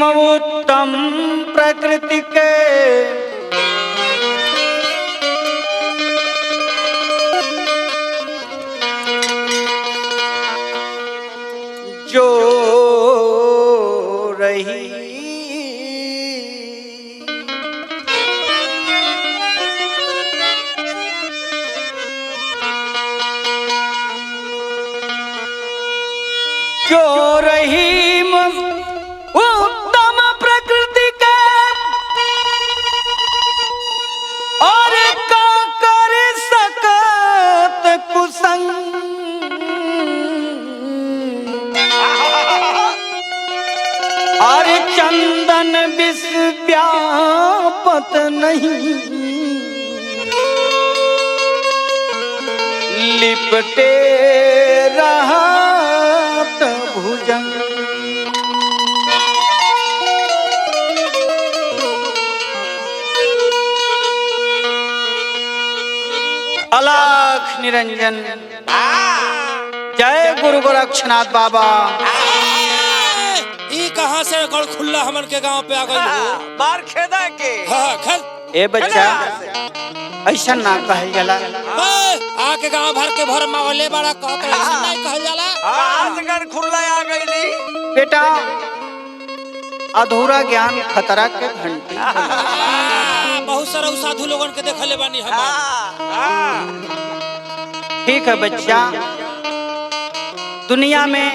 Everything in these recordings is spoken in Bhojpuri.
उत्तम प्रकृति के जो रही जो रहीम उत्तम प्रकृति के और का कर सकत कुसंग और चंदन विष व्यापत नहीं लिपटे रहत भुजंग। अलख निरंजन जय गुरु गोरक्षनाथ बाबा। कहाँ से गल खुल्ला हमन के गांव पे आ गई बार खेदा के। हाँ खेद ए बच्चा ऐसा ना कहल जाला। आके गांव भर के भर मावले बड़ा कहत ऐसा नहीं कहल जाला। आज कर खुल्ला आ गई बेटा अधूरा ज्ञान खतरा के घंटी। बहुत सारा साधु लोगन के देखले बानी हम। ठीक है बच्चा, दुनिया में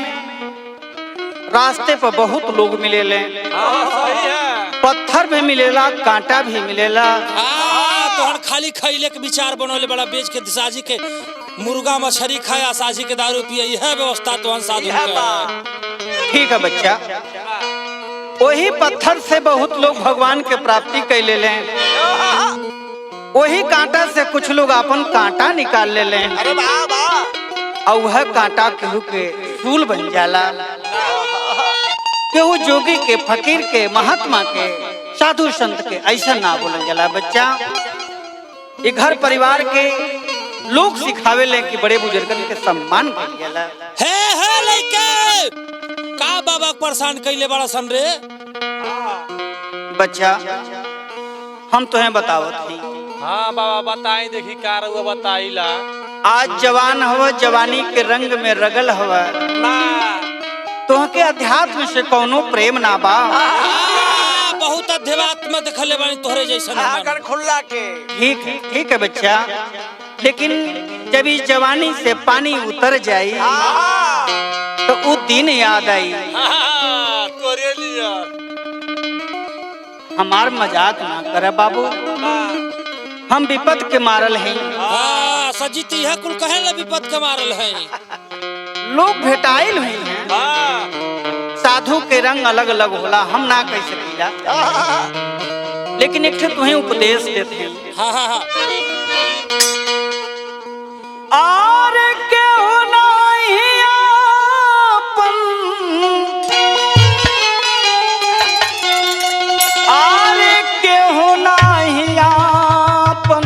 रास्ते पर बहुत लोग मिलेले, पत्थर भी मिलेला, कांटा भी मिलेला। तोहर खाली खैले के विचार बनोले बड़ा बेच के साजी के मुर्गा मछली खाया साजी के दारू पिए, यह व्यवस्था तोहन साधु के। ठीक है बच्चा, वही पत्थर से बहुत लोग भगवान के प्राप्ति कैले ले, वही कांटा से कुछ लोग अपन कांटा निकाल ले ले। अरे वाह वाह। और वह कांटा केहू के फूल बन जाला, केहू जोगी के, फकीर के, महात्मा के, साधु संत के, ऐसा ना बोला जाला। बच्चा ये घर परिवार के लोग सिखावे ले कि बड़े बुजुर्गन के सम्मान कर जाला। है लइके का बाबा परेशान कैले बड़ा सन रे। बच्चा हम तुम्हें बतावत ही। हाँ बाबा बताई, देखी का रहुआ बताईला। आज जवान हवा, जवानी के रंग में रगल हवा, तोहके अध्यात्म से कौनो प्रेम ना बा। बहुत अध्यात्म देखले बानी तोहरे जैसन कर खुल्ला के। ठीक है बच्चा, लेकिन जब इस जवानी से पानी उतर जाई तो वो दिन याद आई। तोरे लिया हमार मजाक ना करे बाबू, हम विपद के मारल हैं। सजीती है कुल कहे ला विपद के मारल है। लोग भेटाइल हुई हैं, साधु के रंग अलग अलग होला, हम ना कह सकीला, लेकिन एक तुम्हें उपदेश देते हैं। और क्यों नहीं आपन, और क्यों नहीं आपन,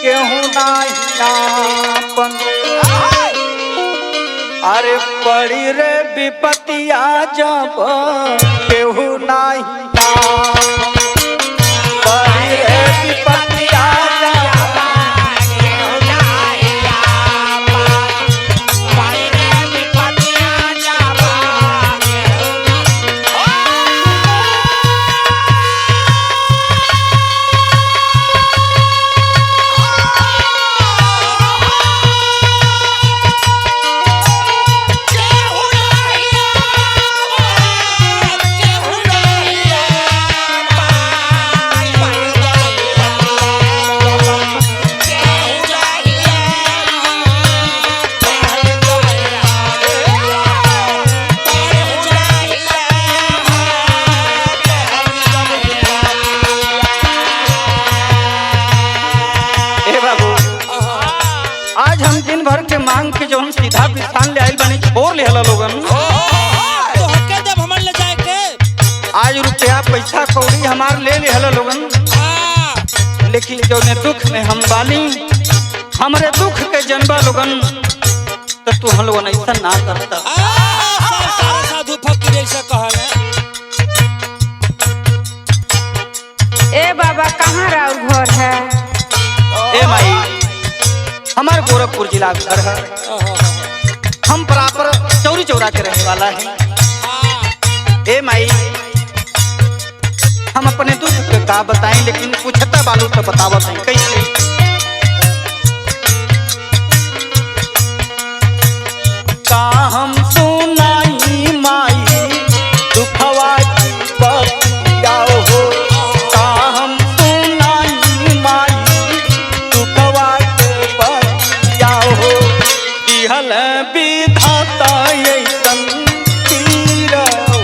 क्यों नहीं आपन, अरे पड़ी रे विपतिया जब केहू नहीं आपन, पड़ी रे विपतिया जब केहू नहीं आपन, पड़ी रे विपतिया जब केहू मांग के जो सीधा पिछान ले आइल बने छोड़ ले हला लोगन। तो हके जब हमन ले जाए के आज रुपया पैसा कौड़ी हमार ले ले हला लोगन, लेकिन जो ने दुख में हम बानी, हमरे दुख के जनबा लोगन, तो तू हम लोगन ऐसा ना करता। सारा साधु फकीर ऐसा कहल है। बाबा कहाँ राउर घर है? ए माई हमारे गोरखपुर जिला का घर है। हम प्रॉपर चौरी चौरा के रहने वाला है। ए माई हम अपने दुख के का बताएं, लेकिन पूछता बालू तो बतावत नहीं कैसे। का हम सुनाई माई दुखवा की बतियाओ हो, का हम सुनाई माई दुखवा के बतियाओ हो। दिहल विधाता ऐसन तीर हो,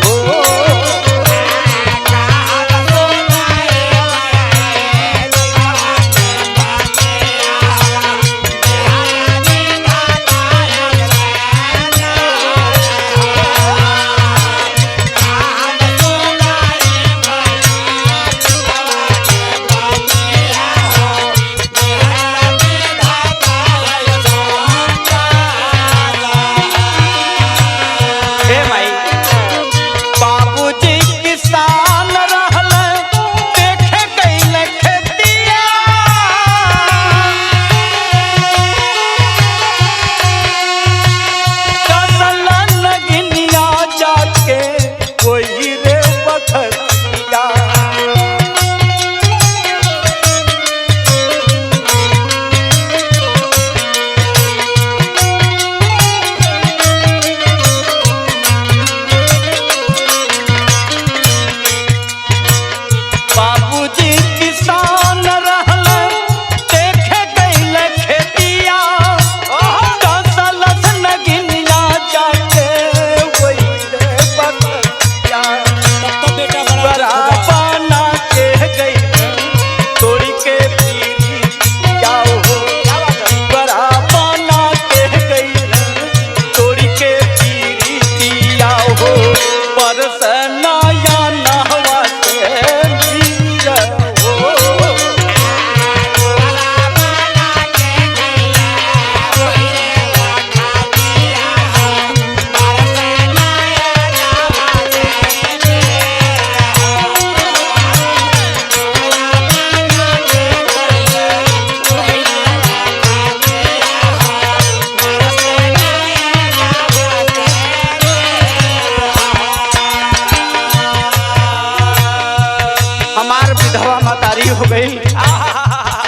हो गई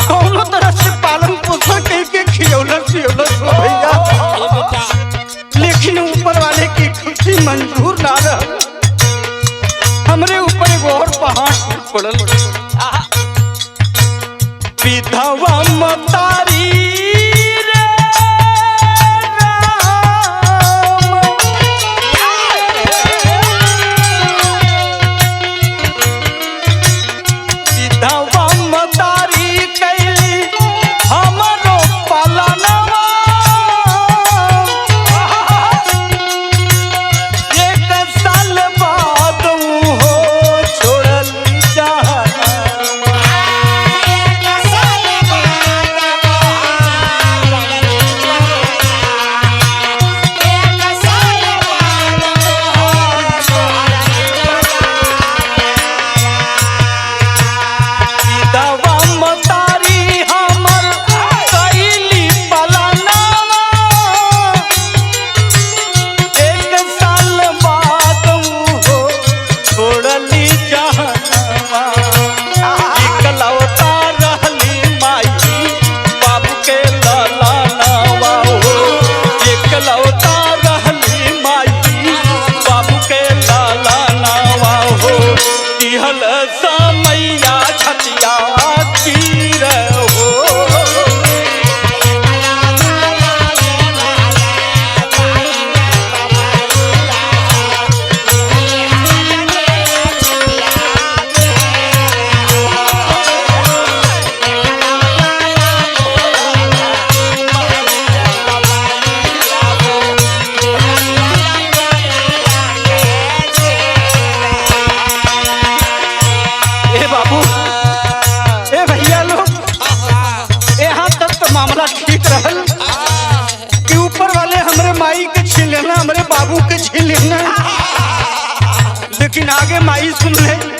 कौनो तरह से पालन पोषण करके खिलौलस हो भैया, लेकिन ऊपर वाले की खुशी मंजूर ना रहा। हमरे ऊपर एक और पहाड़ पड़ल। विधवा मतारी हमरे बाबू के छीन लेना, लेकिन आगे माई सुन ले।